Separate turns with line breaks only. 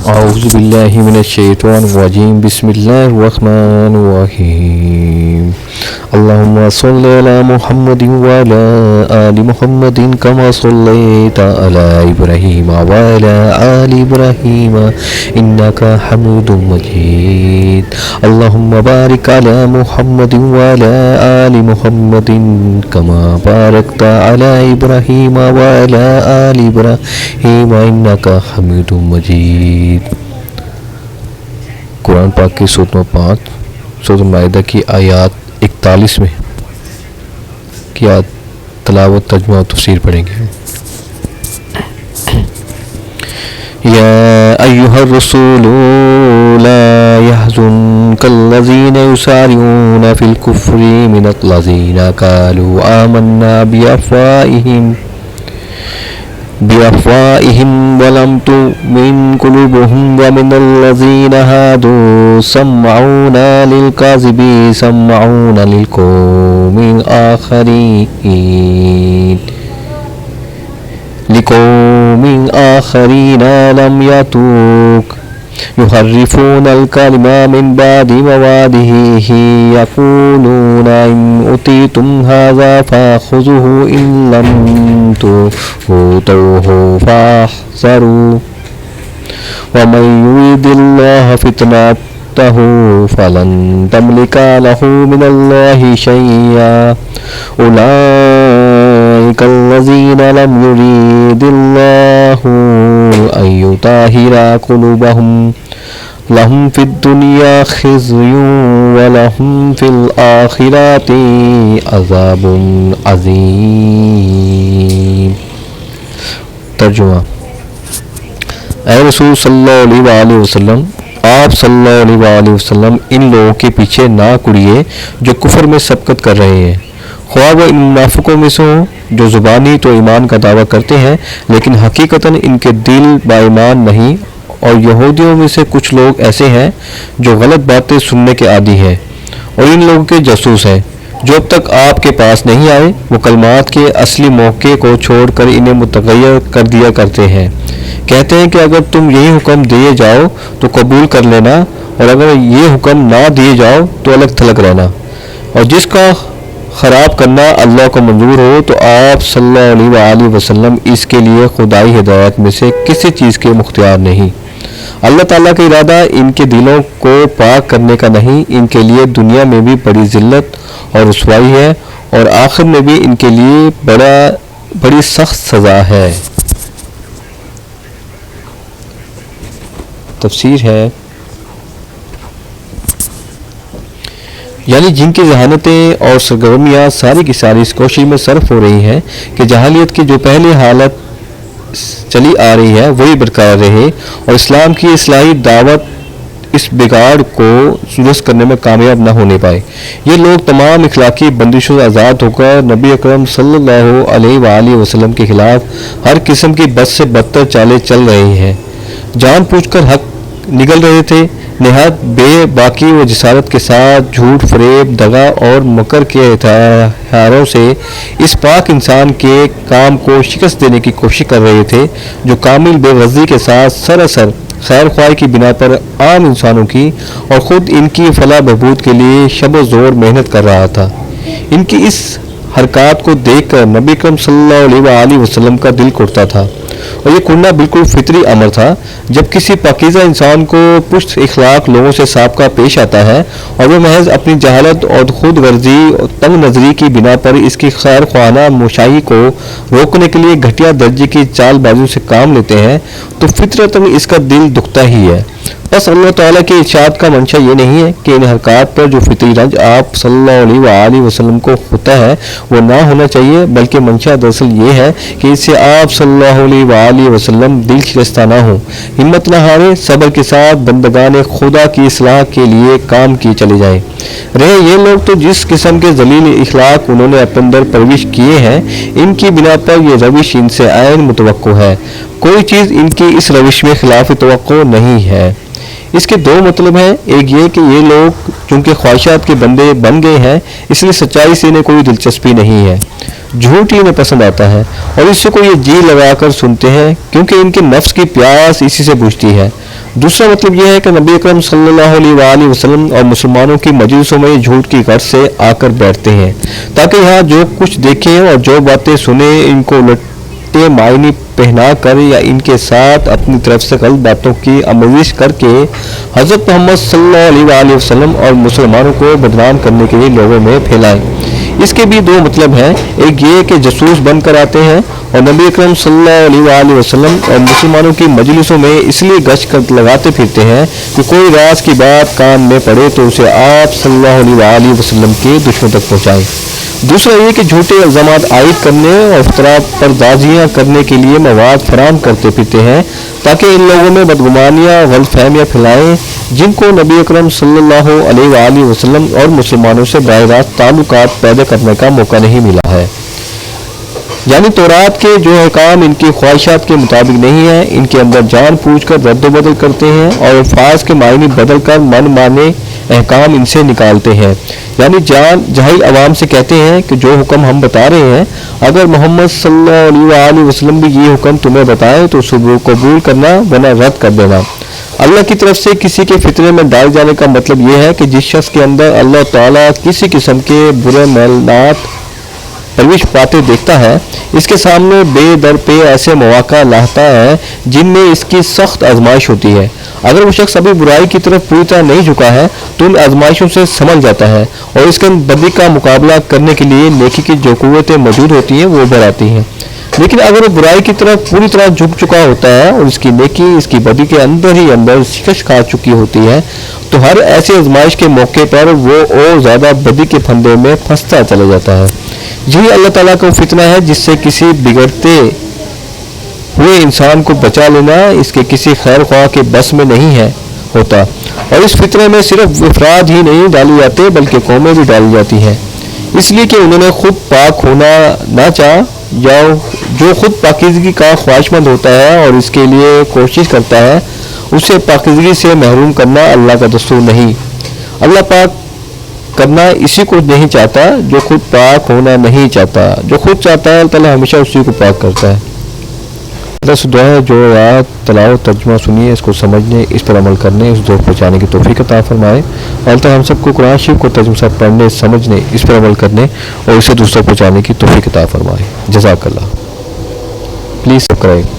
أعوذ بالله من الشيطان الرجيم بسم الله الرحمن الرحيم اللهم صل على محمد وعلى آل محمد كما صليت على إبراهيم وعلى آل إبراهيم إنك حميد مجيد اللهم بارك على محمد وعلى آل محمد كما باركت على إبراهيم وعلى آل إبراهيم إنك حميد مجيد۔ قرآن پاک کی سورۃ 5 سورۃ المائدہ کی آیات 41 میں کی تلاوت، ترجمہ و تفسیر پڑھیں گے۔ یا ایھا الرسول لا يحزنك الذين يسارعون في الكفر من الذين قالوا آمنا بأفواههم ولم تؤمن قلوبهم ومن الذين هادوا سمعون للكذب سمعون لقوم آخرين لم يأتوك يحرفون الكلمة من بعد مواضعه يقولون إن أوتيتم هذا فخذوه إن لم تؤتوه فاحذروا ومن يريد الله فتنته فلن تملك له من الله شيئا أولئك الذين لم يريد الله أن يطهر قلوبهم لهم في الدنيا خزي ولهم في الآخرة عذاب عظيم۔ ترجمہ۔ اے رسول صلی اللہ علیہ وآلہ وسلم، آپ صلی اللہ علیہ وآلہ وسلم ان لوگوں کے پیچھے نہ کڑیے جو کفر میں سبقت کر رہے ہیں، خواہ وہ ان منافقوں میں سے ہوں جو زبانی تو ایمان کا دعویٰ کرتے ہیں لیکن حقیقتاً ان کے دل با ایمان نہیں، اور یہودیوں میں سے کچھ لوگ ایسے ہیں جو غلط باتیں سننے کے عادی ہیں اور ان لوگوں کے جاسوس ہیں جو اب تک آپ کے پاس نہیں آئے، وہ کلمات کے اصلی موقع کو چھوڑ کر انہیں متغیر کر دیا کرتے ہیں، کہتے ہیں کہ اگر تم یہی حکم دیے جاؤ تو قبول کر لینا اور اگر یہ حکم نہ دیے جاؤ تو الگ تھلگ رہنا، اور جس کا خراب کرنا اللہ کو منظور ہو تو آپ صلی اللہ علیہ وآلہ وسلم اس کے لیے خدائی ہدایت میں سے کسی چیز کے مختار نہیں۔ اللہ تعالیٰ کا ارادہ ان کے دلوں کو پاک کرنے کا نہیں، ان کے لیے دنیا میں بھی بڑی ذلت اور رسوائی ہے اور آخر میں بھی ان کے لیے بڑی سخت سزا ہے۔ تفسیر ہے، یعنی جن کی ذہانتیں اور سرگرمیاں ساری کی ساری اس کوشش میں صرف ہو رہی ہیں کہ جاہلیت کی جو پہلی حالت چلی آ رہی ہے وہی برقرار رہے اور اسلام کی اصلاحی دعوت اس بگاڑ کو درست کرنے میں کامیاب نہ ہونے پائے، یہ لوگ تمام اخلاقی بندشوں سے آزاد ہو کر نبی اکرم صلی اللہ علیہ وآلہ وسلم کے خلاف ہر قسم کی بد سے بدتر چالیں چل رہے ہیں، جان پوچھ کر حق نگل رہے تھے، نہایت بے باکی و جسارت کے ساتھ جھوٹ، فریب، دغا اور مکر کے ہتھیاروں سے اس پاک انسان کے کام کو شکست دینے کی کوشش کر رہے تھے جو کامل بے غرضی کے ساتھ سراسر خیر خواہی کی بنا پر عام انسانوں کی اور خود ان کی فلاح بہبود کے لیے شب و زور محنت کر رہا تھا۔ ان کی اس حرکات کو دیکھ کر نبی اکرم صلی اللہ علیہ وآلہ وسلم کا دل کڑتا تھا، اور یہ کڑنا بالکل فطری امر تھا۔ جب کسی پاکیزہ انسان کو پشت اخلاق لوگوں سے سابقہ پیش آتا ہے اور وہ محض اپنی جہالت اور خود غرضی اور تنگ نظری کی بنا پر اس کی خیر خواہانہ موشائی کو روکنے کے لیے گھٹیا درجے کی چال بازیوں سے کام لیتے ہیں تو فطرتاً اس کا دل دکھتا ہی ہے۔ بس اللہ تعالیٰ کے ارشاد کا منشا یہ نہیں ہے کہ ان حرکات پر جو فطری رنج آپ صلی اللہ علیہ وآلہ وسلم کو ہوتا ہے وہ نہ ہونا چاہیے، بلکہ منشا دراصل یہ ہے کہ اس سے آپ صلی اللہ علیہ وآلہ وسلم دل شکستہ نہ ہوں، ہمت نہ ہارے، صبر کے ساتھ بندگان خدا کی اصلاح کے لیے کام کیے چلے جائیں۔ رہے یہ لوگ تو جس قسم کے ذلیل اخلاق انہوں نے اپنے اندر پرورش کیے ہیں، ان کی بنا پر یہ روش ان سے عین متوقع ہے، کوئی چیز ان کی اس روش میں خلاف توقع نہیں ہے۔ اس کے دو مطلب ہیں، ایک یہ کہ یہ لوگ چونکہ خواہشات کے بندے بن گئے ہیں اس لیے سچائی سے انہیں کوئی دلچسپی نہیں ہے، جھوٹ ہی انہیں پسند آتا ہے اور اس سے کوئی یہ جی لگا کر سنتے ہیں کیونکہ ان کے نفس کی پیاس اسی سے بجھتی ہے۔ دوسرا مطلب یہ ہے کہ نبی اکرم صلی اللہ علیہ وآلہ وسلم اور مسلمانوں کی مجلسوں میں جھوٹ کی غرض سے آ کر بیٹھتے ہیں تاکہ یہاں جو کچھ دیکھیں اور جو باتیں سنیں ان کو الٹے معنی پہنا کر یا ان کے ساتھ اپنی طرف سے غلط باتوں کی آمیزش کر کے حضرت محمد صلی اللہ علیہ وآلہ وسلم اور مسلمانوں کو بدنام کرنے کے لیے لوگوں میں پھیلائیں۔ اس کے بھی دو مطلب ہیں، ایک یہ کہ جاسوس بن کر آتے ہیں اور نبی اکرم صلی اللہ علیہ وآلہ وسلم اور مسلمانوں کی مجلسوں میں اس لیے گشت لگاتے پھرتے ہیں کہ کوئی راز کی بات کان میں پڑے تو اسے آپ صلی اللہ علیہ وآلہ وسلم کے دشمن تک پہنچائیں۔ دوسرا یہ کہ جھوٹے الزامات عائد کرنے اور افطرا پردازیاں کرنے کے لیے مواد فراہم کرتے پھرتے ہیں تاکہ ان لوگوں میں بدگمانیاں غلط فہمیاں پھیلائیں جن کو نبی اکرم صلی اللہ علیہ وآلہ وسلم اور مسلمانوں سے براہ راست تعلقات پیدا کرنے کا موقع نہیں ملا ہے۔ یعنی تورات کے جو احکام ان کی خواہشات کے مطابق نہیں ہیں، ان کے اندر جان پوچھ کر رد و بدل کرتے ہیں اور الفاظ کے معنی بدل کر من مانے احکام ان سے نکالتے ہیں۔ یعنی جاہل عوام سے کہتے ہیں کہ جو حکم ہم بتا رہے ہیں اگر محمد صلی اللہ علیہ وآلہ وسلم بھی یہ حکم تمہیں بتائیں تو اسے قبول کرنا ورنہ رد کر دینا۔ اللہ کی طرف سے کسی کے فطرے میں ڈال جانے کا مطلب یہ ہے کہ جس شخص کے اندر اللہ تعالیٰ کسی قسم کے برے میلات پروش پاتے دیکھتا ہے اس کے سامنے بے در پہ ایسے مواقع لاتا ہے جن میں اس کی سخت آزمائش ہوتی ہے۔ اگر وہ شخص ابھی برائی کی طرف پوری طرح نہیں جھکا ہے تو ان آزمائشوں سے سنبھل جاتا ہے اور اس کے بدی کا مقابلہ کرنے کے لیے نیکی کی جو قوتیں موجود ہوتی ہیں وہ ابھر آتی ہیں۔ لیکن اگر وہ برائی کی طرف پوری طرح جھک چکا ہوتا ہے اور اس کی نیکی اس کی بدی کے اندر ہی اندر شکست کھا چکی ہوتی ہے تو ہر ایسی آزمائش کے موقع پر وہ اور زیادہ بدی کے پھندے میں پھنستا چلا جاتا ہے۔ یہی اللہ تعالیٰ کا فتنہ ہے جس سے کسی بگڑتے ہوئے انسان کو بچا لینا اس کے کسی خیر خواہ کے بس میں نہیں ہے ہوتا، اور اس فتنے میں صرف افراد ہی نہیں ڈالے جاتے بلکہ قومیں بھی ڈالی جاتی ہیں، اس لیے کہ انہوں نے خود پاک ہونا نہ چاہا یا جو خود پاکیزگی کا خواہش مند ہوتا ہے اور اس کے لیے کوشش کرتا ہے اسے پاکیزگی سے محروم کرنا اللہ کا دستور نہیں۔ اللہ پاک کرنا اسی کو نہیں چاہتا جو خود پاک ہونا نہیں چاہتا، جو خود چاہتا ہے اللہ تعالیٰ ہمیشہ اسی کو پاک کرتا ہے۔ بس دعا ہے جو آیات تلاوت ترجمہ سنیے اس کو سمجھنے اس پر عمل کرنے اس دور پہنچانے کی توفیق عطا فرمائے۔ اللہ تعالیٰ ہم سب کو قرآن شریف کو ترجمہ سے پڑھنے سمجھنے اس پر عمل کرنے اور اسے دوسروں پہنچانے کی توفیق عطا فرمائے۔ جزاک اللہ۔ Please subscribe.